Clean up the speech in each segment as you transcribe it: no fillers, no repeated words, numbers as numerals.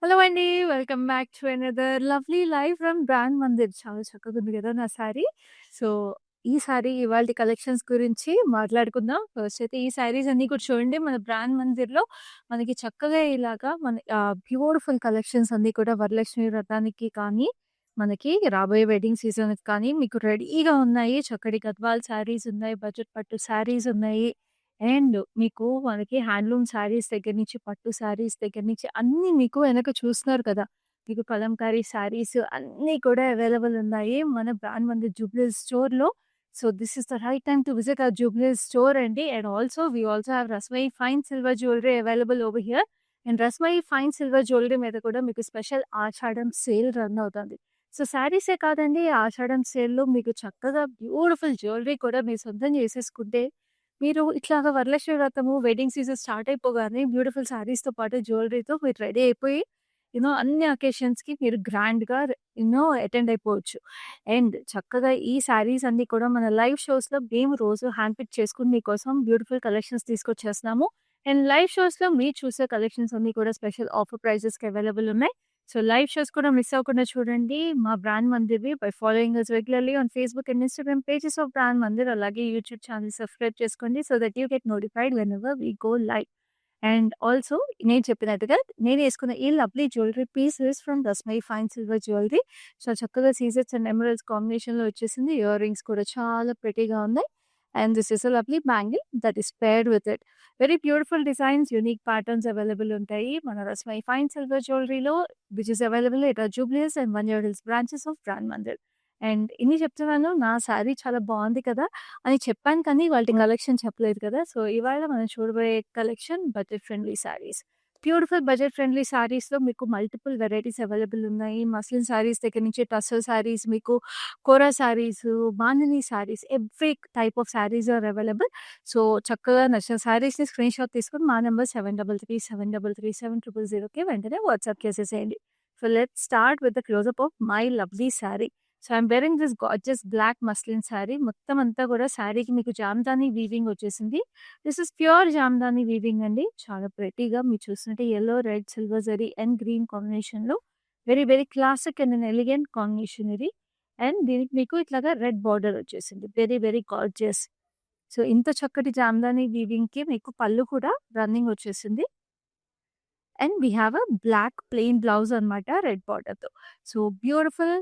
Hello అండి. Welcome back to another lovely live from brand Mandir. చాలా చక్కగుంది గదా! నా సారీ. సో, ఈ సారీ ఇవాల్టి కలెక్షన్స్ గురించి మాట్లాడుకుందాం. ఫస్ట్ అయితే ఈ సారీస్ అన్నీ కూడా చూడండి మన బ్రాండ్ మందిర్‌లో మనకి చక్కగా ఇలాగా బ్యూటిఫుల్ కలెక్షన్స్ అన్నీ కూడా వరలక్ష్మి వ్రతానికి కానీ, మనకి రాబోయే వెడ్డింగ్ సీజన్‌కి కానీ మీకు రెడీగా ఉన్నాయి. చక్కటి గద్వాల్ సారీస్ ఉన్నాయి. బడ్జెట్ పట్టు సారీస్ ఉన్నాయి. అండ్ మీకు మనకి హ్యాండ్లూమ్ శారీస్ దగ్గర నుంచి, పట్టు శారీస్ దగ్గర నుంచి అన్నీ మీకు వెనక చూస్తున్నారు కదా! మీకు కలంకారీ శారీస్ అన్నీ కూడా అవైలబుల్ ఉన్నాయి. మన బ్రాండ్ మందిర్ జూబ్లీహిల్స్ స్టోర్‌లో. So, this is the right time to visit our Jubilee Hills store అండి. And also we also have Rasmayi fine silver jewellery available over here. And Rasmayi fine silver jewellery మీద కూడా మీకు స్పెషల్ ఆషాఢం సేల్ రన్ అవుతుంది. సో, శారీసే కాదండి ఆషాఢం సేల్‌లో మీకు చక్కగా బ్యూటిఫుల్ జ్యువెల్లరీ కూడా మీరు సొంతం చేసేసుకుంటే మీరు ఇట్లాగా వరలక్ష్మి వ్రతము, వెడ్డింగ్ సీజన్ స్టార్ట్ అయిపోగానే బ్యూటిఫుల్ శారీస్‌తో పాటు జ్యువెల్లరీతో మీరు రెడీ అయిపోయి అన్ని అకేషన్స్‌కి మీరు గ్రాండ్‌గా అటెండ్ అయిపోవచ్చు. అండ్ చక్కగా ఈ శారీస్ అన్నీ కూడా మన లైవ్ షోస్‌లో మేము రోజు హ్యాండ్ పిక్ చేసుకొని మీకోసం బ్యూటిఫుల్ కలెక్షన్స్ తీసుకొచ్చేస్తున్నాము. అండ్ లైవ్ షోస్‌లో మీరు చూసే కలెక్షన్స్ అన్నీ కూడా స్పెషల్ ఆఫర్ ప్రైజెస్‌కి అవైలబుల్ ఉన్నాయి. సో, లైవ్ షోస్ కూడా మిస్ అవ్వకుండా చూడండి. మా బ్రాండ్ మందిర్‌వి by following us regularly on Facebook and Instagram pages of brand Mandir. అలాగే యూట్యూబ్ ఛానెల్ సబ్స్క్రైబ్ చేసుకోండి. So that you get notified whenever we go live. And also నేను చెప్పినట్టుగా నేను యేసుకున్న ఈ lovely jewellery piece is from Rasmayi fine silver jewellery. So, చక్కగా సీజెడ్స్ and emeralds కాంబినేషన్‌లో వచ్చేసింది. ఇయర్ రింగ్స్ కూడా చాలా ప్రెట్టీగా ఉన్నాయి. And this is a lovely bangle that is paired with it. Very beautiful designs, unique patterns available ఉంటాయి. మన రస్మయి ఫైన్ సిల్వర్ జ్యువెల్లరీలో which is available at Jubilee Hills and వన్యర్ hills branches of brand Mandir. And ఇన్ని చెప్తున్నాను. నా శారీ చాలా బావుంది కదా! అని చెప్పాను కానీ వాటి కలెక్షన్ చెప్పలేదు కదా! సో, ఇవాళ మనం చూడబోయే collection budget friendly saris. Beautiful budget friendly శారీస్‌లో మీకు మల్టిపుల్ వెరైటీస్ అవైలబుల్ ఉన్నాయి. మస్లిన్ శారీస్ దగ్గర నుంచి టస్సర్ శారీస్, మీకు kora saris, bandhani saris, every type of saris are available. So, చక్కగా నచ్చిన శారీస్‌ని స్క్రీన్‌షాట్ తీసుకొని మా నంబర్ 7337337000కి వెంటనే వాట్సాప్ చేసేసేయండి. So, let's start with the closeup of my lovely sari. So, I'm wearing this gorgeous black muslin sari. మొత్తం అంతా కూడా శారీకి మీకు జామ్దాని వీవింగ్ వచ్చేసింది. This is pure Jamdani weaving అండి. చాలా ప్రెట్టీగా మీరు చూస్తుంటే yellow, red, silver zari and green కాంబినేషన్‌లో very, very classic and an elegant combination ఇది. అండ్ దీనికి మీకు ఇట్లాగా రెడ్ బార్డర్ వచ్చేసింది. Very, very gorgeous. సో, ఇంత చక్కటి జామ్దాని వీవింగ్‌కి మీకు పళ్ళు కూడా రన్నింగ్ వచ్చేసింది. And we have a black plain blouse అనమాట రెడ్ బార్డర్‌తో. So, beautiful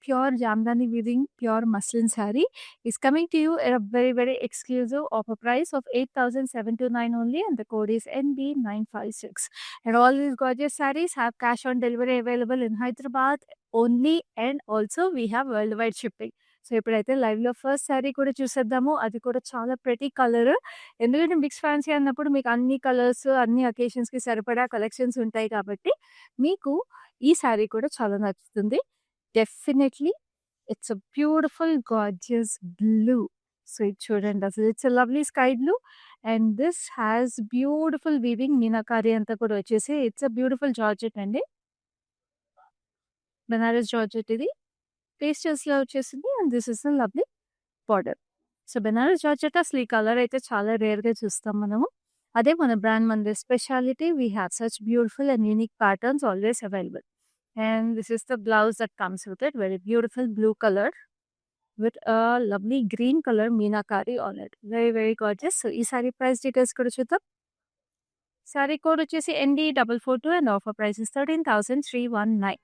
pure Jamdani weaving pure muslin sari is coming to you at a very, very exclusive offer price of 8,729 only, and the code is NB956. And all these gorgeous sarees have cash on delivery available in Hyderabad only, and also we have worldwide shipping. So, ఇప్పుడైతే లైవ్‌లో first sari కూడా చూసేద్దాము. అది కూడా చాలా pretty colour. ఎందుకంటే mix fancy అన్నప్పుడు మీకు అన్ని కలర్స్, అన్ని అకేషన్స్‌కి సరిపడా కలెక్షన్స్ ఉంటాయి కాబట్టి, మీకు ఈ శారీ కూడా చాలా నచ్చుతుంది. Definitely it's a beautiful gorgeous blue. So, ఇది చూడండి అసలు it's a lovely sky blue and this has beautiful weaving meenakari అంతా కూడా వచ్చేసి ఇట్స్ అ బ్యూటిఫుల్ జార్జెట్ అండి. బెనారస్ జార్జెట్ ఇది. పేస్టల్స్‌లో వచ్చేసింది and this is a lovely border. So, Banaras georgette అసలు ఈ కలర్ అయితే చాలా రేర్‌గా చూస్తాం మనము. అదే మన brand Mandir speciality. We have such beautiful and unique patterns always available. And this is the blouse that comes with it. Very beautiful blue color with a lovely green color meenakari on it. Very, very gorgeous. So, ee saree price details kuda chuddam. Saree code vachesi ND442 and offer price is 13,319.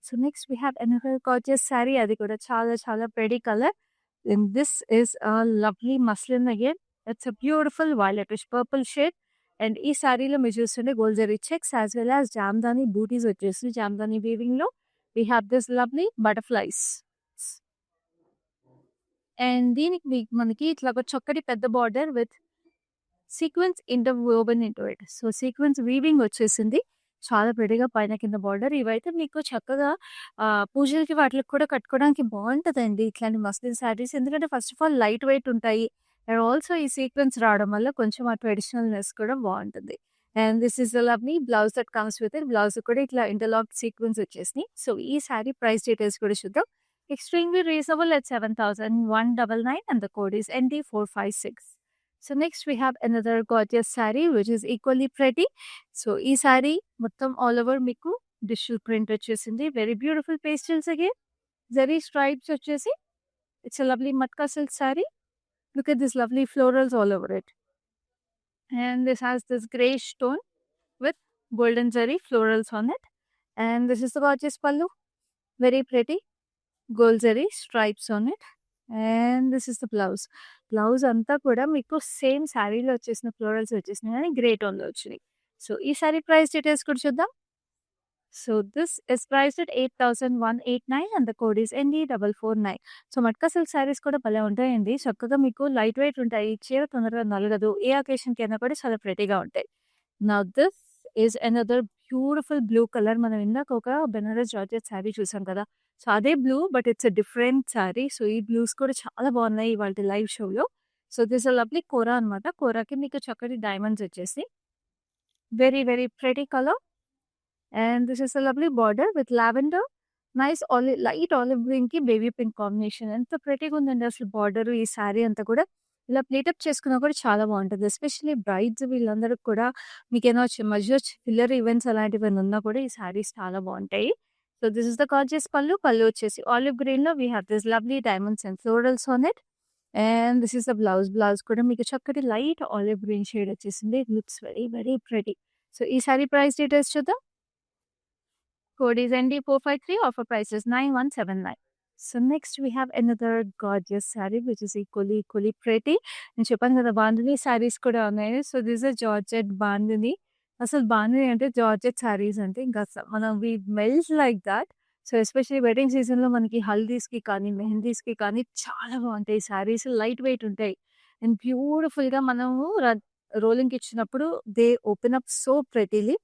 So, next we have another gorgeous saree. Adi kuda chala chala pretty color. And this is a lovely muslin again. It's a beautiful violetish purple shade. And ఈ శారీలో మీరు చూస్తుంటే gold zari checks as well as jamdani butis వచ్చేసి జామ్దాని వీవింగ్‌లో we have this lovely butterflies. And దీనికి మనకి ఇట్లా ఒక చక్కటి పెద్ద border with sequence interwoven into it. So, sequence weaving వచ్చేసింది. చాలా ప్రెట్టీగా పైన కింద బార్డర్. ఇవైతే మీకు చక్కగా పూజలకి వాటిలకి కూడా కట్టుకోవడానికి బావుంటదండి ఇట్లాంటి మస్లిన్ శారీస్. ఎందుకంటే first of all light weight ఉంటాయి. అండ్ ఆల్సో ఈ సీక్వెన్స్ రావడం వల్ల కొంచెం ఆ ట్రెడిషనల్‌నెస్ కూడా బావుంటుంది. And this is the lovely blouse that comes with it. Blouse కూడా ఇట్లా ఇంటర్లాక్డ్ సీక్వెన్స్ వచ్చేసినాయి. సో, ఈ శారీ ప్రైస్ డీటెయిల్స్ కూడా చూద్దాం. Extremely reasonable at 7,199 and the code is ND456. So, next we have another gorgeous saree which is equally pretty. So, ఈ శారీ మొత్తం all over మీకు డిజిటల్ ప్రింట్ వచ్చేసింది. Very beautiful pastels again. Zari stripes వచ్చేసి it's a lovely matka silk sari. Look at this lovely florals all over it. And this has this grayish tone with golden zari florals on it. And this is the gorgeous pallu. Very pretty. Gold zari stripes on it. And this is the blouse. Blouse అంతా కూడా మీకు same శారీలో వచ్చేసిన florals వచ్చేసినాయి కానీ grey టోన్లో వచ్చినాయి. So ఈ sari price details కూడా చూద్దాం. So this is priced at 8,189 and the code is ND449. So matka silk saris కూడా భలే ఉంటాయండి. చక్కగా మీకు లైట్ వెయిట్ ఉంటాయి. చీర తొందరగా నలగదు. ఏ అకేషన్కి అయినా కూడా చాలా ప్రెటీగా ఉంటాయి. Now this is another beautiful blue colour. మనం ఇందాక ఒక బెనారస్ జార్జెట్ శారీ చూసాం కదా, సో అదే blue but it's a different sari. So ఈ బ్లూస్ కూడా చాలా బాగున్నాయి ఇవాళ లైవ్ షోలో. సో దిస్ అ లవ్లీ కోరా అనమాట. కోరాకి మీకు చక్కటి డైమండ్స్ వచ్చేసి very very pretty colour. And this is a lovely border with lavender, nice olive, light olive green కి బేబీ పింక్ కాంబినేషన్. ఎంత ప్రెటీగా ఉందండి అసలు బార్డర్. ఈ శారీ అంతా కూడా ఇలా ప్లేటప్ చేసుకున్నా కూడా చాలా బాగుంటుంది. ఎస్పెషల్లీ బ్రైడ్స్ వీళ్ళందరికి కూడా మీకేమో మధ్యలో చిల్లర ఈవెంట్స్ అలాంటివి ఉన్నా కూడా ఈ శారీస్ చాలా బాగుంటాయి. So this is the gorgeous pallu. Pallu వచ్చేసి ఆలివ్ గ్రీన్ లో we have this lovely diamonds and florals on it. And this is the blouse. Blouse కూడా మీకు చక్కటి లైట్ ఆలివ్ గ్రీన్ షేడ్ వచ్చేసింది. It looks very very pretty. So ఈ sari price details చూద్దాం. Code is ND453. Offer price is 9179. So next we have another gorgeous saree which is equally pretty. నేను చెప్పాను కదా బాందిని సారీస్ కూడా ఉన్నాయి. So this is georgette bandhani. అసలు బాందిని అంటే జార్జెట్ సారీస్ అంటే ఇంకా మనం వి మెల్స్ like that. So especially wedding సీజన్లో మనకి హల్దీస్కి కానీ మెహందీస్కి కానీ చాలా బాగుంటాయి సారీస్. లైట్ వెయిట్ ఉంటాయి అండ్ బ్యూటిఫుల్గా మనము రోలింగ్కి ఇచ్చినప్పుడు they open up so prettily.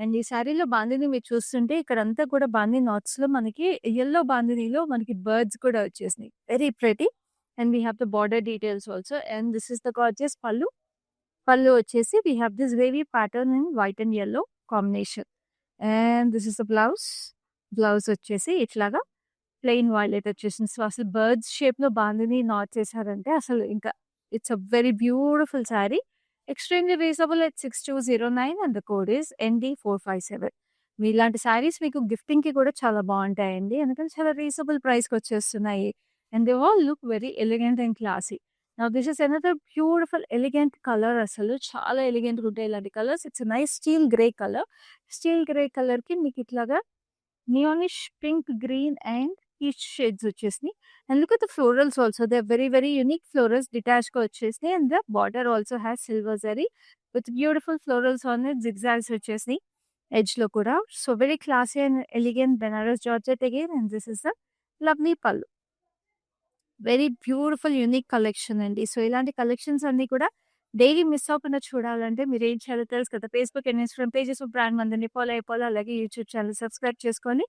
And ఈ శారీలో బాందిని మీరు చూస్తుంటే ఇక్కడంతా కూడా బాందిని నాట్స్లో మనకి ఎల్లో బాందినిలో మనకి బర్డ్స్ కూడా వచ్చేసినాయి. Very pretty. And we have the border details also. And this is the gorgeous pallu. Pallu వచ్చేసి we have this wavy pattern in white and yellow combination. And this is the blouse. Blouse వచ్చేసి ఇట్లాగా plain violet వచ్చేసింది. So అసలు birds షేప్లో bandhani not చేశారంటే అసలు ఇంకా it's a very beautiful sari. Extremely reasonable at 6209 and the code is ND457. మీలాంటి శారీస్ మీకు గిఫ్టింగ్కి కూడా చాలా బాగుంటాయండి. ఎందుకంటే చాలా రీజనబుల్ ప్రైస్కి వచ్చేస్తున్నాయి. And they all look very elegant and classy. Now this is another beautiful elegant colour. అసలు చాలా ఎలిగెంట్గా ఉంటాయి ఇలాంటి కలర్స్. It's nice steel grey colour. Steel grey కలర్కి మీకు ఇట్లాగా neonish pink, green and peach shades వచ్చేసినాయి. And look at the florals also. They're very, very unique florals detached గా వచ్చేసినాయి. And the border also has silver zari with beautiful florals on it. Zigzags వచ్చేసినాయి edge లో కూడా. So very classy and elegant Benaras Georgette again. And this is the lovely pallu. Very beautiful unique collection అండి. So ఇలాంటి collections అన్ని కూడా daily miss అవ్వకుండా చూడాలంటే మీరు ఏం చేయాలో తెలుసు కదా. Facebook and Instagram pages brand మందిని ఫాలో అయిపోవాలి. అలాగే యూట్యూబ్ ఛానల్ సబ్స్క్రైబ్ చేసుకొని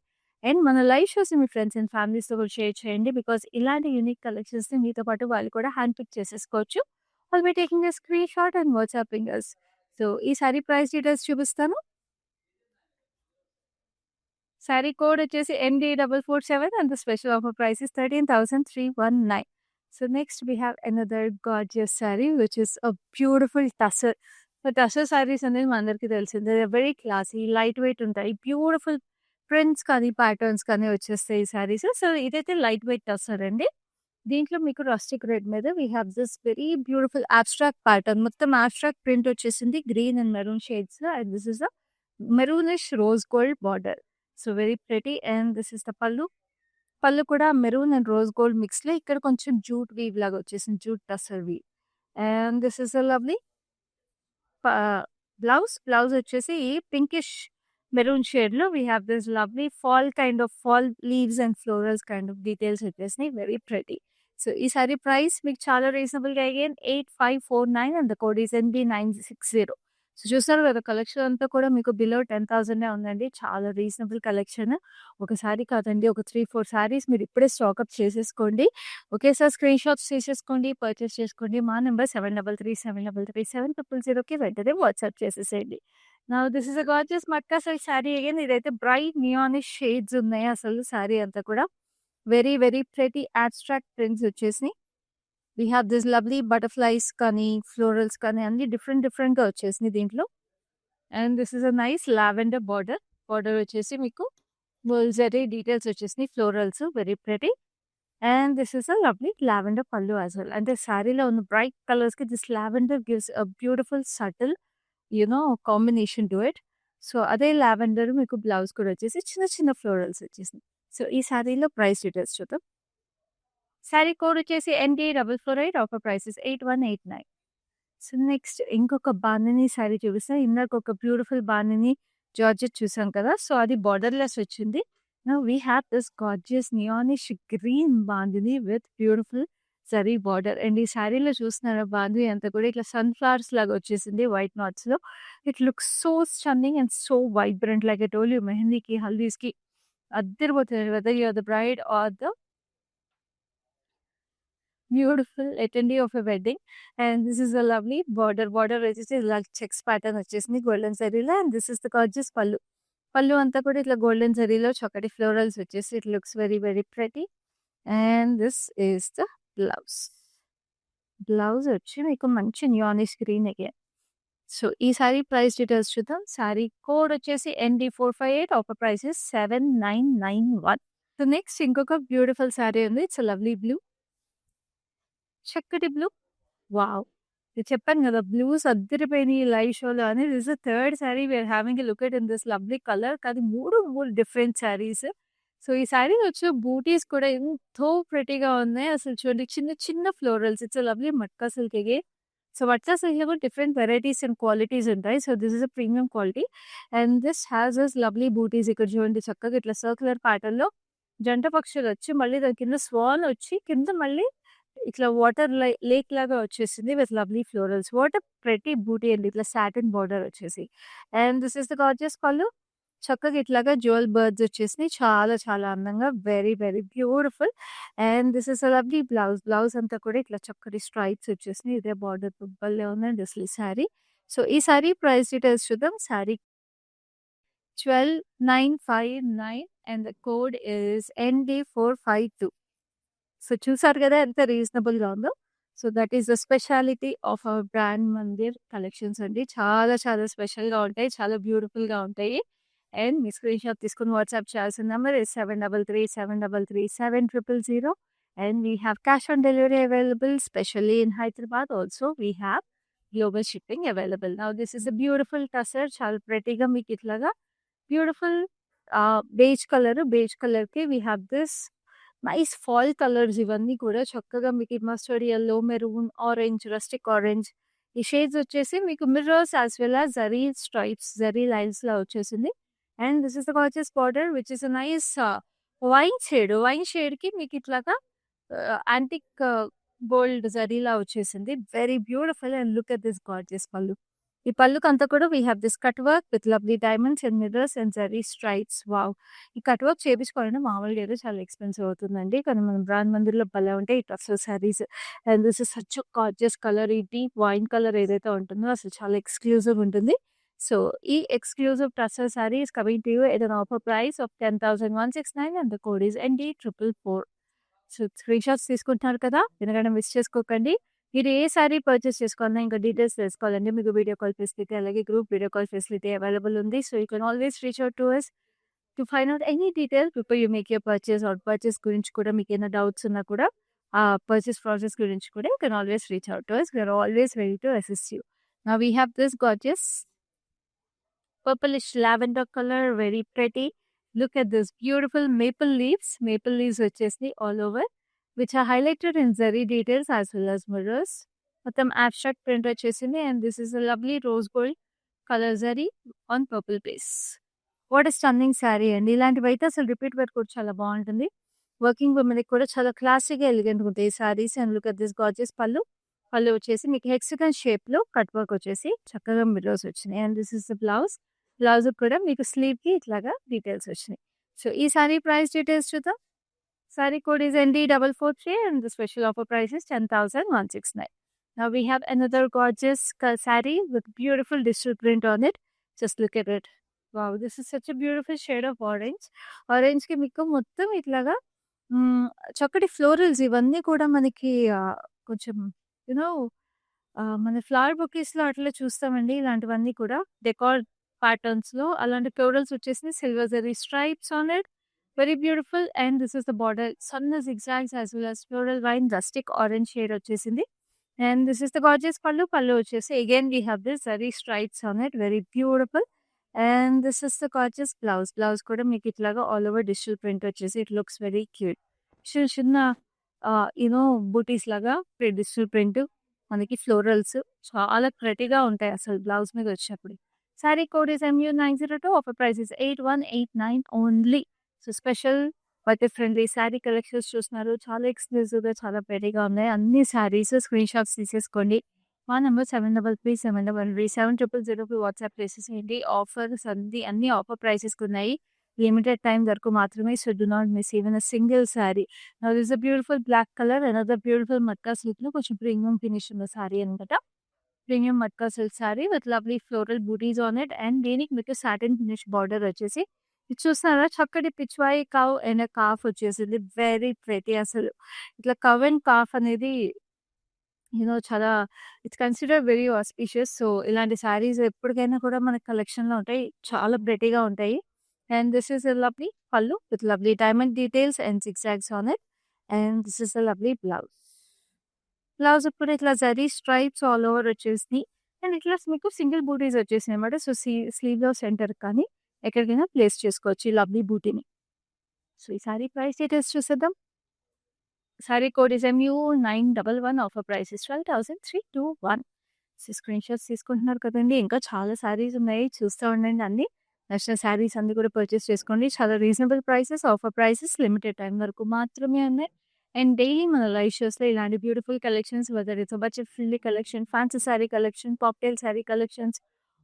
అండ్ మన live shows me friends and ఫ్యామిలీస్తో కూడా షేర్ చేయండి. బికాస్ ఇలాంటి యూనిక్ కలెక్షన్స్ని మీతో పాటు వాళ్ళు కూడా హ్యాండ్ పిక్ చేసేసుకోవచ్చు. All by taking a screen shot and WhatsApping us. So ఈ సారీ ప్రైస్ డీటెయిల్స్ చూపిస్తాను. సారీ కోడ్ వచ్చేసి ND447 and the special offer price is 13,319. So next we have another gorgeous saree which is a beautiful tussar. So tussar sarees అనేది మనందరికీ తెలిసిందే. They are very classy, light weight ఉంటాయి. Beautiful prints కానీ patterns కానీ వచ్చేస్తాయి ఈ sarees. So ఇదైతే light weight tussar అండి. దీంట్లో మీకు రస్టిక్ రెడ్ మీద we have this very beautiful abstract pattern. మొత్తం అబ్స్ట్రాక్ట్ ప్రింట్ వచ్చేసింది green and maroon shades. And this is a maroonish rose gold border. So very pretty. And this is the pallu. Pallu కూడా maroon and rose gold మిక్స్లో ఇక్కడ కొంచెం jute weave లాగా వచ్చేసింది, jute tussar weave. And this is a lovely blouse. Blouse వచ్చేసి pinkish maroon షేడ్లో we have this lovely fall kind of fall leaves and florals kind of details వచ్చేసినాయి. Very pretty. So ఈ sari price మీకు చాలా రీజనబుల్గా again 8549 and the code is NB960. So చూస్తారు కదా collection అంతా కూడా మీకు బిలో 10,000 ఉందండి. చాలా రీజనబుల్ కలెక్షన్. ఒకసారి కాదండి, ఒక 3-4 సారీస్ మీరు ఇప్పుడే స్టాకప్ చేసేసుకోండి. ఒకేసారి స్క్రీన్ షాట్స్ చేసేసుకోండి, పర్చేస్ చేసుకోండి. మా నెంబర్ 7337337000కి వెంటనే వాట్సాప్ చేసేసేయండి. Now this is a gorgeous matka silk sari again. ఇదైతే బ్రైట్ నియానిష్ షేడ్స్ ఉన్నాయి అసలు శారీ అంతా కూడా. Very very pretty abstract prints వచ్చేసినాయి. We have this lovely butterflies కానీ ఫ్లోరల్స్ కానీ అన్ని డిఫరెంట్గా వచ్చేసినాయి దీంట్లో. And this is a nice lavender border. Border వచ్చేసి మీకు బుల్జరీ డీటెయిల్స్ వచ్చేసినాయి. Florals very pretty. And this is a lovely lavender pallu as well. అంటే శారీలో ఉన్న bright కలర్స్‌కి this lavender gives a beautiful subtle combination to it. So, అదే lavender మీకు blouse కూడా వచ్చేసి చిన్న చిన్న ఫ్లోరల్స్ వచ్చేసినాయి. సో, ఈ శారీలో ప్రైస్ డీటెయిల్స్ చూద్దాం. శారీ కోడ్ వచ్చేసి ND448. Offer price is 8189. So, next ఇంకొక బాందిని శారీ చూపిస్తా. ఇందాక ఒక బ్యూటిఫుల్ బాందిని జార్జెట్ చూసాం కదా! సో, అది బార్డర్‌లెస్ వచ్చింది. Now we have this gorgeous neonish green bandhani with beautiful zari border. And ఈ శారీలో చూస్తున్నారా బాందిని అంతా కూడా ఇట్లా సన్‌ఫ్లవర్స్ లాగా వచ్చేసింది వైట్ నాట్స్‌లో. It looks so stunning and so vibrant like I told you మెహందీకి, హల్దీస్‌కి అద్దిరిపోతుంది. Whether you are the bride or the beautiful attendee of a wedding. And this is a lovely border. Border వచ్చేసి ఇలా checks pattern వచ్చేసింది golden జరీలో. And this is the gorgeous pallu. Pallu అంతా కూడా ఇట్లా గోల్డెన్ జరీలో చక్కటి ఫ్లోరల్స్ వచ్చేసి it looks very very pretty. And this is the blouse. Blouse వచ్చి మీకు మంచి నియానిష్ గ్రీన్ అగైన్. సో, ఈ సారీ ప్రైస్ డీటెయిల్స్ చూద్దాం. సారీ కోడ్ వచ్చేసి ND458. Offer price is 7991. So, next ఇంకొక బ్యూటిఫుల్ సారీ ఉంది. It's a lovely blue. చక్కటి బ్లూ. వావ్! నేను చెప్పాను గదా! బ్లూస్ అద్దిరిపోయినాయి లైవ్ షోలో అని. This is the third sari we are having a look at in this lovely colour. కానీ 3 డిఫరెంట్ సారీస్. సో, ఈ సారీలో వచ్చే బూటీస్ కూడా ఎంతో ప్రెటీగా ఉన్నాయి. అసలు చూడండి చిన్న చిన్న florals. It's a lovely matka silk again. So, matka సిల్క్‌లో కూడా డిఫరెంట్ వెరైటీస్ అండ్ క్వాలిటీస్ ఉంటాయి. So, this is a premium quality. And this has this lovely butis. ఇక్కడ చూడండి చక్కగా ఇట్లా సర్క్యులర్ ప్యాటర్న్‌లో జంట పక్షులొచ్చి మళ్ళీ దాని కింద స్వాన్ వచ్చి కింద మళ్ళీ ఇట్లా వాటర్ లేక్ లాగా వచ్చేసింది with lovely florals. What a pretty buti అండి. ఇట్లా సాటిన్ బార్డర్ వచ్చేసి. And this is the gorgeous pallu. చక్కగా ఇట్లాగా జ్యువెల్ బర్డ్స్ వచ్చేసినాయి. చాలా చాలా అందంగా very very beautiful. And this is a lovely blouse. Blouse అంతా కూడా ఇట్లా చక్కటి స్ట్రైప్స్ వచ్చేసినాయి. ఇదే బార్డర్ భలే ఉందండి అసలు ఈ సారీ. సో, ఈ సారీ ప్రైస్ డీటెయిల్స్ చూద్దాం. Sorry 12959 and the code is ND452. So, చూసారు కదా ఎంత రీజనబుల్‌గా ఉందో. So, that is the speciality of our brand Mandir collections అండి. చాలా చాలా స్పెషల్‌గా ఉంటాయి. చాలా బ్యూటిఫుల్‌గా ఉంటాయి. అండ్ మీ స్క్రీన్ షాట్ తీసుకొని వాట్సాప్ చేయాల్సిన number is 7337337000. And we have cash on delivery available specially in Hyderabad. Also we have global shipping available. Now this is a beautiful tussar. చాలా ప్రెటీగా మీకు ఇట్లాగా బ్యూటిఫుల్ బేజ్ కలర్. బేజ్ కలర్‌కి we have this nice fall colours ఇవన్నీ కూడా చక్కగా మీకు mustard yellow, maroon, orange, rustic orange ఈ షేడ్స్ వచ్చేసి మీకు mirrors as well as zari stripes, zari లైన్స్‌లా వచ్చేసింది. And this is the gorgeous border which is a nice wine shade. Wine షేడ్‌కి మీకు ఇట్లాగా యాంటిక్ గోల్డ్ జరీలా వచ్చేసింది. Very beautiful and look at this gorgeous పళ్ళు. ఈ పళ్ళుకంతా కూడా we have this cut work with lovely diamonds and mirrors and zari stripes. Wow! ఈ cut work చేపించుకోవాలంటే మామూలుగా అయితే చాలా ఎక్స్‌పెన్సివ్ అవుతుందండి. కానీ మన బ్రాండ్ మందిర్‌లో భలే ఉంటాయి ఈ tussar saris. And this is such a gorgeous colour. ఈ డీప్ వైన్ కలర్ ఏదైతే ఉంటుందో అసలు చాలా ఎక్స్‌క్లూజివ్ ఉంటుంది. సో, ఈ exclusive tussar sari is coming to you at an offer price of 10,169 and the code is ND444. So, screen shots తీసుకుంటున్నారు కదా! ఎందుకంటే మిస్ చేసుకోకండి. మీరు ఏ సారీ పర్చేస్ చేసుకోవాలన్నా ఇంకా డీటెయిల్స్ తెలుసుకోవాలంటే మీకు వీడియో కాల్ ఫెసిలిటీ అలాగే group video call facility available ఉంది. So, you can always reach out to us to find out any detail before you make your purchase or purchase గురించి కూడా మీకేమైనా doubts ఉన్నా కూడా పర్చేస్ ప్రాసెస్ గురించి కూడా you can always reach out to us. We are always ready to assist you. Now we have this gorgeous purplish lavender color, very pretty. Look at this beautiful maple leaves. Maple leaves వచ్చేసి all over, which are highlighted in zari details as well as mirrors. మొత్తం abstract print వచ్చేసింది and this is a lovely rose gold color zari on purple base. What a stunning sari అండి. ఇలాంటివి అయితే అసలు repeat wear కూడా చాలా బాగుంటుంది. Working ఉమెన్‌కి కూడా చాలా క్లాసీగా ఎలిగెంట్‌గా ఉంటాయి ఈ saris. And look at this gorgeous pallu. Pallu వచ్చేసి మీకు హెక్సాగన్ షేప్‌లో కట్ వర్క్ వచ్చేసి చక్కగా మిర్రర్స్ వచ్చినాయి. And this is the blouse. Blouse కూడా మీకు స్లీవ్‌కి ఇట్లాగా డీటెయిల్స్ వచ్చినాయి. సో, ఈ సారీ ప్రైస్ డీటెయిల్స్ చూద్దాం. Sari code is ND443 and the special offer price is 10,169. Now we have another gorgeous saree with beautiful digital print on it. Just look at it. Wow, this is such a beautiful shade of orange. ఆరెంజ్‌కి మీకు మొత్తం ఇట్లాగా హ్మ్, చక్కటి florals ఇవన్నీ కూడా మనకి కొంచెం you know మన ఫ్లవర్ బొకేస్‌లో అట్లా చూస్తామండి ఇలాంటివన్నీ కూడా. డెకార్ ప్యాటర్న్స్ లో అలాంటి ఫ్లోరల్స్ వచ్చేసి silver zari stripes on it. Very beautiful. And this is the border సన్న zigzags as well as floral wine rustic orange shade వచ్చేసింది. And this is the gorgeous pallu. Pallu వచ్చేసి again we have this zari stripes on it. Very beautiful. And this is the gorgeous blouse. Blouse కూడా మీకు ఇట్లాగా all over digital print వచ్చేసి it looks very cute. చిన్న చిన్న you know బూటీస్ లాగా digital print మనకి florals చాలా ప్రెటీగా ఉంటాయి అసలు బ్లౌజ్ మీద వచ్చినప్పుడు. Sorry code is MU902. Offer price is 8189 only. So special budget friendly sari collections చూస్తున్నారు. చాలా ఎక్స్క్లూజివ్గా చాలా ప్రెటీగా ఉన్నాయి అన్ని శారీస్. స్క్రీన్ షాట్స్ తీసేసుకోండి. మా నెంబర్ 7337337000 వాట్సాప్ చేసేసేయండి. ఆఫర్స్ అన్ని ఆఫర్ ప్రైసెస్ ఉన్నాయి. లిమిటెడ్ టైం వరకు మాత్రమే. So do not miss even a single sari. Now this is a beautiful black color, another beautiful matka silk లో కొంచెం ప్రీమియం ఫినిష్ ఉన్న సారీ అనమాట. Premium matka silk sari with lovely floral bootis on it. And దీనికి మీకు satin finish border వచ్చేసి ఇది చూస్తున్నారా చక్కటి పిచ్వాయి కవ్ అండ్ కాఫ్ వచ్చేసింది. వెరీ ప్రెటీ అసలు. ఇట్లా కవ్ అండ్ కాఫ్ అనేది చాలా it's consider very auspicious. So ఇలాంటి సారీస్ ఎప్పటికైనా కూడా మన కలెక్షన్ లో ఉంటాయి. చాలా ప్రెటీగా ఉంటాయి. And this is a lovely pallu with lovely diamond details and zigzags on it. And this is a lovely blouse. Blouse కూడా ఇట్లా జరీ స్ట్రైప్స్ ఆల్ ఓవర్ వచ్చేసినాయి. అండ్ ఇట్లా మీకు సింగిల్ బూటీస్ వచ్చేసినాయి అనమాట. సో స్లీవ్ లో సెంటర్ కానీ ఎక్కడికైనా ప్లేస్ చేసుకోవచ్చు ఈ లవ్లీ బూటీని. సో ఈ సారీ ప్రైస్ డీటెయిల్స్ చూసేద్దాం. Sorry code is MU911. Offer price is 12,321. So screen shots తీసుకుంటున్నారు కదండి. ఇంకా చాలా సారీస్ ఉన్నాయి. చూస్తూ ఉండండి అన్ని. నచ్చిన సారీస్ అన్ని కూడా పర్చేస్ చేసుకోండి. చాలా reasonable prices, offer prices, limited time వరకు మాత్రమే ఉన్నాయి. అండ్ డైలీ మన లైవ్ షోస్లో ఇలాంటి beautiful collections whether it's budget friendly collection, fancy sari collection, పాప్టైల్ sari collections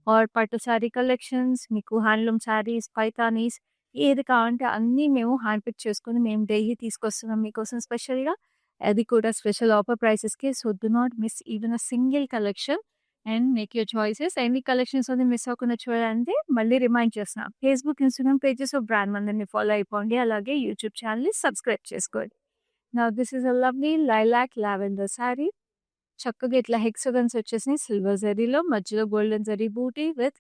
or pattu sari collections, మీకు హ్యాండ్లూమ్ శారీస్, పైతానీస్ ఏది కావాలంటే అన్నీ మేము హ్యాండ్ పిక్ చేసుకొని మేము డైలీ తీసుకొస్తున్నాం మీకోసం స్పెషల్గా. అది కూడా స్పెషల్ ఆఫర్ ప్రైసెస్కి. So do not miss even a single collection and make your choices. ఎన్ని కలెక్షన్స్ ఉంది మిస్ అవ్వకుండా చూడాలంటే మళ్ళీ రిమైండ్ చేస్తున్నాం. Facebook, Instagram pages of brand మందిని ఫాలో అయిపోండి. అలాగే యూట్యూబ్ ఛానల్ని సబ్స్క్రైబ్ చేసుకోండి. Now this is a lovely lilac lavender saree. చక్కగా ఇట్లా హెక్సగన్స్ వచ్చేసి సిల్వర్ జరీలో మధ్యలో golden zari buti with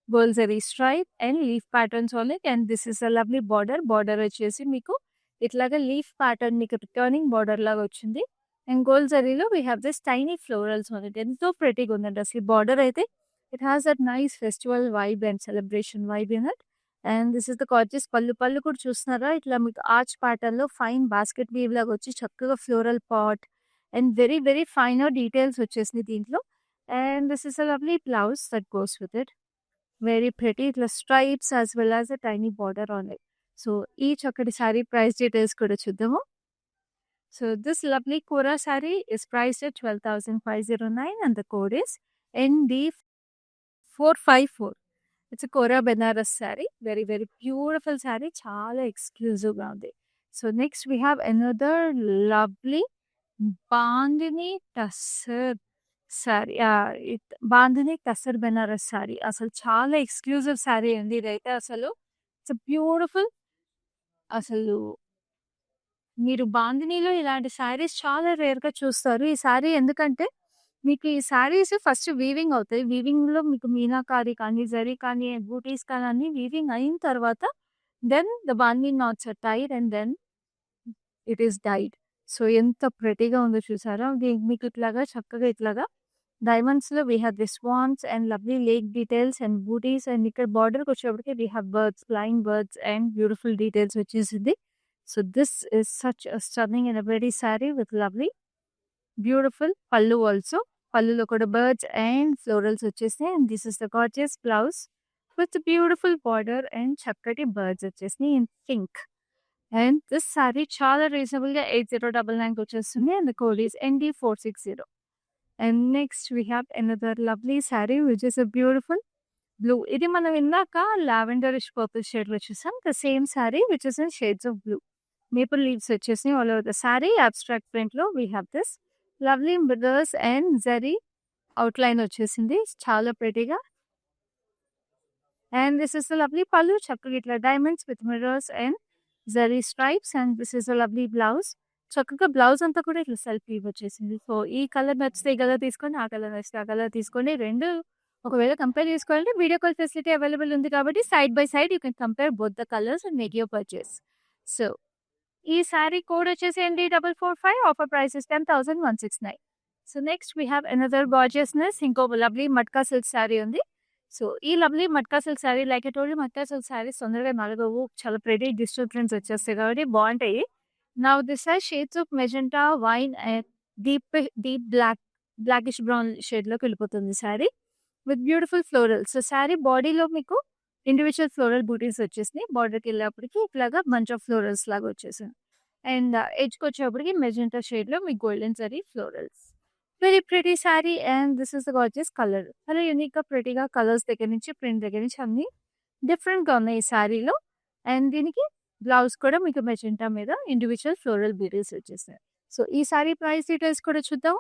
gold zari stripe and leaf patterns on it. And this is a lovely border. Border వచ్చేసి మీకు ఇట్లాగా లీఫ్ ప్యాటర్న్ మీకు రిటర్నింగ్ బార్డర్ లాగా వచ్చింది. అండ్ గోల్డ్ జరీలో we have this tiny florals on it. ఎంతో ప్రెటీగా ఉందండి అసలు బార్డర్ అయితే. It has that nice festival vibe and celebration vibe in it. And this is the gorgeous pallu. Pallu కూడా చూస్తున్నారా ఇట్లా మీకు ఆర్చ్ ప్యాటర్న్ లో ఫైన్ బాస్కెట్ వీవ్ లాగా వచ్చి చక్కగా floral pot and very very finer details వచ్చేసింది దీంట్లో. And this is a lovely blouse that goes with it. Very pretty. ఇట్లా stripes as well as a tiny border on it. So ఈ చక్కటి sari price details కూడా చూద్దాము. So this lovely kora sari is priced at 12,509 and the code is ND454. It's kora Banaras sari. Very very beautiful sari. చాలా ఎక్స్క్లూజివ్గా ఉంది. So next we have another lovely bandhani tussar sari. Bandhani tussar Banaras sari అసలు చాలా exclusive sari అండి ఇదైతే. అసలు ఇట్స్ బ్యూటిఫుల్. అసలు మీరు బాందినీలో ఇలాంటి శారీస్ చాలా రేర్గా చూస్తారు. ఈ శారీ ఎందుకంటే మీకు ఈ శారీస్ ఫస్ట్ వీవింగ్ అవుతాయి. వీవింగ్ లో మీకు మీనాకారి కానీ, జరీ కానీ, బూటీస్ కానీ అన్ని వీవింగ్ అయిన తర్వాత then the bandhani knots are tied and then it is dyed. So ఎంత ప్రెటీగా ఉందో చూసారా. మీకు ఇట్లాగా చక్కగా ఇట్లాగా డైమండ్స్ లో we have the swans and lovely lake details and butis. And ఇక్కడ బార్డర్కి వచ్చేప్పటికి we have birds, flying birds and beautiful details వచ్చేసింది. So this is such stunning and very sari with lovely beautiful pallu. Also పళ్ళులో కూడా బర్డ్స్ అండ్ ఫ్లోరల్స్ వచ్చేసినాయి. And this is the gorgeous blouse with beautiful border and చక్కటి birds వచ్చేసినాయి in pink. And this sari చాలా reasonable గా 8099 వచ్చేస్తుంది. And the code is ND460. And next we have another lovely sari which is a beautiful blue. ఇది మనం ఇందాక lavenderish purple shade లో చూసాం. The same sari which is in shades of blue. Maple leaves వచ్చేసినాయి all over the sari. Abstract print లో we have this lovely mirrors and zari outline వచ్చేసింది చాలా ప్రెటీగా. And this is the lovely pallu. చక్కగా ఇట్లా diamonds with mirrors and zari stripes. And this is the lovely blouse. చక్కగా blouse అంతా కూడా ఇట్లా సెల్ఫ్ వీవ్ వచ్చేసింది. సో ఈ కలర్ నచ్చితే ఈ కలర్ తీసుకోండి, ఆ కలర్ నచ్చితే ఆ కలర్ తీసుకోండి. రెండు ఒకవేళ కంపేర్ చేసుకోవాలంటే వీడియో కాల్ ఫెసిలిటీ అవైలబుల్ ఉంది కాబట్టి side by side you can compare both the colours and make your purchase. So ఈ సారీ కోడ్ వచ్చేసి ND445. Offer price is 10,169. So next we have another gorgeousness. ఇంకో lovely matka silk sari ఉంది. So ఈ lovely matka silk sari like I told you matka silk saris తొందరగా నలగవు. చాలా pretty digital prints వచ్చేస్తాయి కాబట్టి బాగుంటాయి. Now this are shades of magenta, wine and deep blackish brown షేడ్‌లోకి వెళ్ళిపోతుంది sorry with beautiful florals. So sorry బాడీలో మీకు ఇండివిజువల్ ఫ్లోరల్ బూటీస్ వచ్చేసినాయి. బార్డర్‌కి వెళ్ళేప్పటికి ఇట్లాగా బంచ్ ఆఫ్ ఫ్లోరల్స్ లాగా వచ్చేసాయి. అండ్ ఎడ్జ్‌కి వచ్చేప్పటికి మెజెంటా షేడ్‌లో మీకు golden zari florals. Very pretty sorry and this is the gorgeous colour. చాలా యూనిక్‌గా ప్రిటీగా కలర్స్ దగ్గర నుంచి ప్రింట్ దగ్గర నుంచి అన్ని డిఫరెంట్‌గా ఉన్నాయి ఈ సారీలో. అండ్ దీనికి బ్లౌజ్ కూడా మీకు మెజెంటా మీద ఇండివిజువల్ ఫ్లోరల్ బూటీస్ వచ్చేసాయి. సో ఈ సారీ ప్రైస్ డీటెయిల్స్ కూడా చూద్దాం.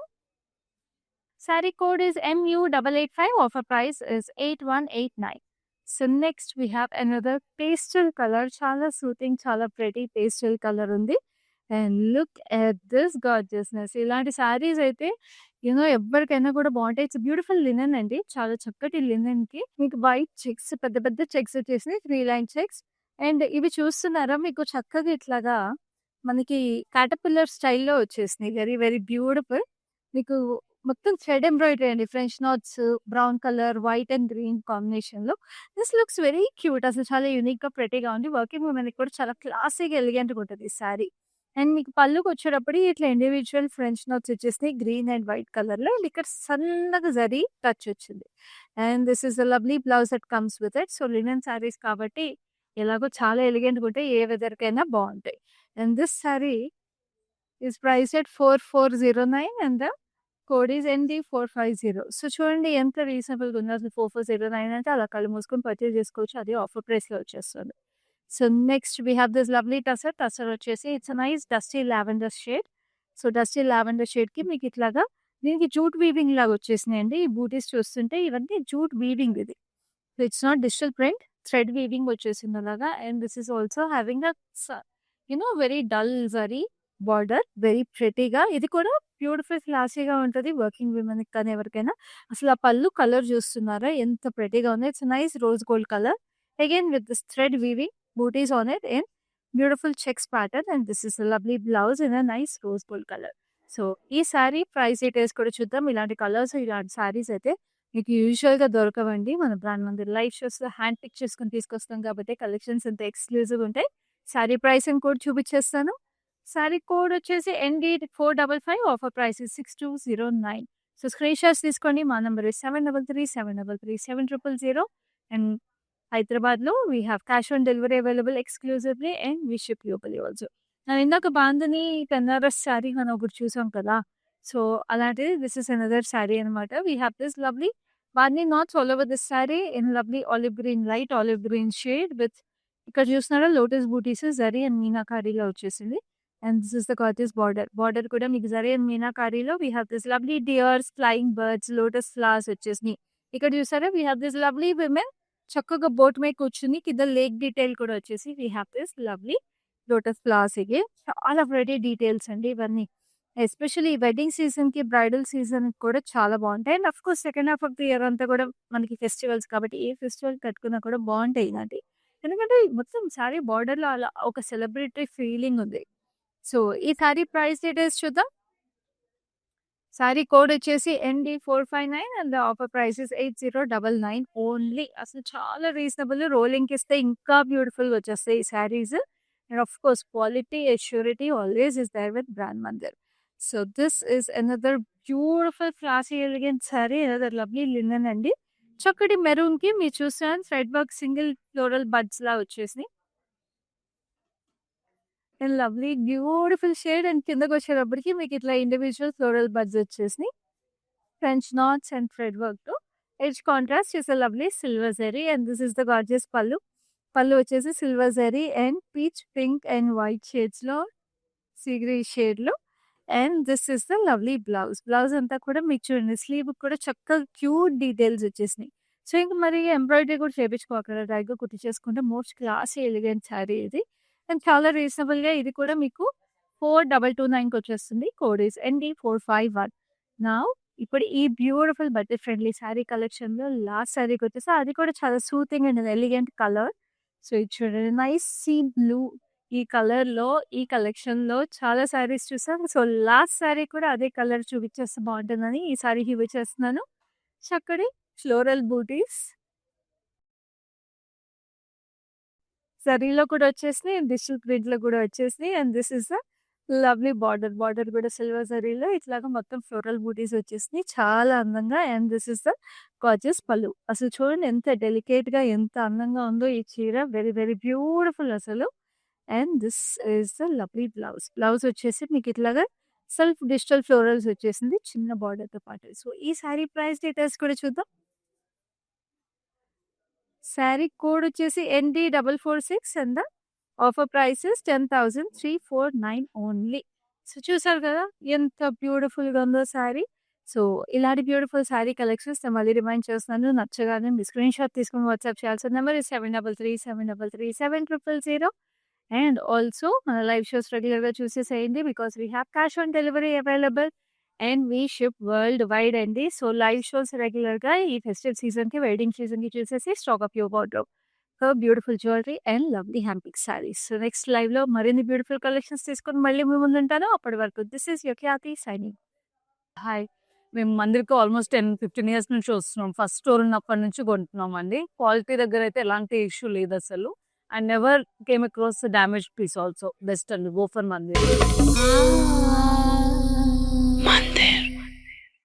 Saree code is MU885. Offer price is 8189. So next we have another pastel color. Chala soothing, chala pretty pastel color undi. And look at this gorgeousness. ఇలాంటి సారీస్ అయితే ఎవరికైనా కూడా బాగుంటాయి. It's beautiful linen అండి. చాలా చక్కటి లినెన్ కి మీకు వైట్ చెక్స్, పెద్ద పెద్ద చెక్స్ వచ్చేసినాయి, 3 లైన్ చెక్స్. అండ్ ఇవి చూస్తున్నారా మీకు చక్కగా ఇట్లాగా మనకి కాటర్పిల్లర్ స్టైల్లో వచ్చేసినాయి. Very very beautiful. మీకు మొత్తం థ్రెడ్ ఎంబ్రాయిడరీ అండి. French knots, brown colour, white and green కాంబినేషన్‌లో. This looks very cute. అసలు చాలా యూనిక్‌గా ప్రెటీగా ఉంది. వర్కింగ్ ఉమెన్‌కి కూడా చాలా క్లాసీగా ఎలిగెంట్‌గా ఉంటది ఈ సారీ. అండ్ మీకు పళ్ళుకొచ్చేటప్పటికి ఇట్లా ఇండివిడ్యువల్ ఫ్రెంచ్ నాట్స్ వచ్చేసినాయి గ్రీన్ అండ్ వైట్ కలర్‌లో. అండ్ ఇక్కడ సన్నగా జరీ టచ్ వచ్చింది. And this is the lovely blouse that comes with it. So linen saris కాబట్టి ఎలాగో చాలా ఎలిగెంట్‌గా ఉంటాయి. ఏ వెదర్‌కైనా బాగుంటాయి. And this sorry is priced at 4409 and the code is ND450. So చూడండి ఎంత రీజనబుల్‌గా ఉందో. అసలు 4409 అంటే అలా కళ్ళు మూసుకొని పర్చేజ్ చేసుకోవచ్చు. అది ఆఫర్ ప్రైస్‌లో వచ్చేస్తుంది. So next we have this lovely tussar. Tussar వచ్చేసి it's a nice dusty lavender shade. So dusty lavender షేడ్‌కి మీకు ఇట్లాగా దీనికి జూట్ వీవింగ్ లాగా వచ్చేసినాయండి. ఈ బూటీస్ చూస్తుంటే ఇవన్నీ జూట్ వీవింగ్ ఇది. So it's not digital print, thread weaving వచ్చేసింది అలాగా. And this is also having very dull zari border, very ప్రెటీగా. ఇది కూడా బ్యూటిఫుల్ క్లాసీగా ఉంటది వర్కింగ్ విమెన్‌కి కానీ ఎవరికైనా. అసలు ఆ పళ్ళు కలర్ చూస్తున్నారా ఎంత ప్రెటీగా ఉంది. It's nice rose gold colour. Again with this thread weaving bootis on it in beautiful checks pattern. And this is lovely blouse in a nice rose gold colour. So ఈ సారీ ప్రైస్ డీటెయిల్స్ కూడా చూద్దాం. ఇలాంటి colours, ఇలాంటి సారీస్ అయితే మీకు యూజువల్‌గా దొరకవండి. మన బ్రాండ్ మందిర్ లైవ్ షోస్‌లో హ్యాండ్ పిక్ చేసుకొని తీసుకొస్తాం కాబట్టి కలెక్షన్స్ ఇంత ఎక్స్‌క్లూజివ్‌గా ఉంటాయి. సారీ ప్రైసింగ్ కూడా చూపించేస్తాను. సారీ కోడ్ వచ్చేసి ND455. Offer price is 6209. So screen shots తీసుకోండి. మా నంబర్ ఇస్ 7337337000. అండ్ హైదరాబాద్‌లో we have cash on delivery available ఎక్స్క్లూజివ్‌లీ and we ship globally also. ఇందాక బాందిని బెనారస్ సారీ మనం ఒకటి చూసాం కదా! సో అలాంటిది దిస్ ఇస్ అనదర్ సారీ అనమాట. We have this lovely bandhani knots all over this sari in lovely olive green, light olive green shade with ఇక్కడ చూస్తున్నారా లోటస్ బూటీస్, జరీ అండ్ మీనాకారీలో వచ్చేసింది. And this is the gorgeous border. Border కూడా మీకు జరీ అండ్ మీనాకారీలో we have this lovely deers, flying birds, lotus flowers వచ్చేసినాయి. ఇక్కడ చూసారా we have this lovely women చక్కగా బోట్ మీద కూర్చుని కింద లేక్ డీటెయిల్ కూడా వచ్చేసి we have this lovely lotus flowers. ఇగే చాలా ప్రెటీ డీటెయిల్స్ అండి ఇవన్నీ. ఎస్పెషల్లీ వెడ్డింగ్ సీజన్‌కి, బ్రైడల్ సీజన్‌కి కూడా చాలా బాగుంటాయి. And of course second half of the year అంతా కూడా మనకి ఫెస్టివల్స్ కాబట్టి ఏ ఫెస్టివల్ కట్టుకున్నా కూడా బాగుంటాయి ఇలాంటివి. ఎందుకంటే మొత్తం సారీ బార్డర్‌లో అలా ఒక సెలబ్రిటీ ఫీలింగ్ ఉంది. సో ఈ సారీ ప్రైస్ డీటెయిల్స్ చూద్దాం. సారీ కోడ్ వచ్చేసి ND459 and the offer price is 8099 only. అసలు చాలా రీజనబుల్. రోలింగ్‌కి ఇస్తే ఇంకా బ్యూటిఫుల్‌గా వచ్చేస్తాయి ఈ saris. And of course quality assurity always is there with brand Mandir. So this is another beautiful classy elegant sari, another lovely linen అండి. చక్కటి మెరూన్‌కి మీరు చూస్తున్నారు thread work single floral buds లా వచ్చేసినాయి. And lovely beautiful shade. And కిందకొచ్చేటప్పటికి మీకు ఇట్లా ఇండివిజువల్ ఫ్లోరల్ బడ్స్ వచ్చేసినాయి. ఫ్రెంచ్ నాట్స్ అండ్ థ్రెడ్ వర్క్‌తో edge contrast is a lovely silver zari. And this is the gorgeous pallu. Pallu వచ్చేసి silver zari and peach pink and white షేడ్స్‌లో, sea green షేడ్‌లో. And this is the lovely blouse. Blouse అంతా కూడా మీకు చూడండి స్లీవ్‌కి కూడా చక్కగా క్యూట్ డీటెయిల్స్ వచ్చేసినాయి. సో ఇంక మరి ఎంబ్రాయిడరీ కూడా చేపించుకోక్కర్లేదు. డైరెక్ట్‌గా కుట్టించేసుకుంటే మోస్ట్ క్లాసీ ఎలిగెంట్ సారీ ఇది. అండ్ చాలా రీజనబుల్‌గా ఇది కూడా మీకు 4229కి వచ్చేస్తుంది. Code is ND451. నౌ ఇప్పుడు ఈ బ్యూటిఫుల్ బడ్జెట్ ఫ్రెండ్లీ శారీ కలెక్షన్‌లో లాస్ట్ శారీకొచ్చేసి అది కూడా చాలా soothing and elegant colour. So, ఇది చూడండి నైస్ సీ బ్లూ ఈ కలర్‌లో ఈ కలెక్షన్‌లో చాలా శారీస్ చూసాం. సో, లాస్ట్ శారీ కూడా అదే కలర్ చూపించేస్తే బావుంటుందని ఈ శారీ చూపించేస్తున్నాను. చక్కటి ఫ్లోరల్ బూటీస్. జరీలో కూడా వచ్చేసినాయి. డిజిటల్ ప్రింట్‌లో కూడా వచ్చేసినాయి. And this is the lovely border. Border కూడా సిల్వర్ జరీలో ఇట్లాగా మొత్తం ఫ్లోరల్ బూటీస్ వచ్చేసినాయి. చాలా అందంగా and this is the gorgeous పల్లు. అసలు చూడండి ఎంత డెలికేట్‌గా ఎంత అందంగా ఉందో ఈ చీర. వెరీ వెరీ బ్యూటిఫుల్ అసలు. And this is the lovely blouse. Blouse వచ్చేసి మీకు ఇట్లాగా సెల్ఫ్ డిజిటల్ ఫ్లోరల్స్ వచ్చేసింది చిన్న బార్డర్‌తో పాటు. సో, ఈ సారీ ప్రైస్ డీటెయిల్స్ కూడా చూద్దాం. శారీ కోడ్ వచ్చేసి ND446 and the offer price is 10,349 only. So, చూసారు కదా ఎంత బ్యూటిఫుల్‌గా ఉందో శారీ. సో, ఇలాంటి బ్యూటిఫుల్ శారీ కలెక్షన్స్ నేను మళ్ళీ రిమైండ్ చేస్తున్నాను. నచ్చగానే మీ స్క్రీన్ షాట్ తీసుకొని వాట్సాప్ చేయాల్సిన నెంబర్ is 7337337000. అండ్ ఆల్సో మన లైవ్ షోస్ రెగ్యులర్‌గా చూసేసేయండి. Because we have cash on delivery available and we ship world wide అండి. సో, లైవ్ షోస్ రెగ్యులర్‌గా ఈ ఫెస్టివ్ సీజన్‌కి, వెడ్డింగ్ సీజన్‌కి చూసేసి stock up your wardrobe for beautiful jewellery and lovely హ్యాంపింగ్ శారీస్. సో, నెక్స్ట్ లైవ్‌లో మరిన్ని బ్యూటిఫుల్ కలెక్షన్స్ తీసుకొని మళ్ళీ మీ ముందుంటాను. అప్పటి వరకు this is your Khyati signing. Hi. మేము మందిర్‌కి ఆల్మోస్ట్ 15 ఇయర్స్ నుంచి వస్తున్నాం. ఫస్ట్ స్టోర్ ఉన్నప్పటి నుంచి కొంటున్నామండి. క్వాలిటీ దగ్గరైతే ఎలాంటి issue లేదసలు. I never came across a damaged piece also. Best and go for Mandir.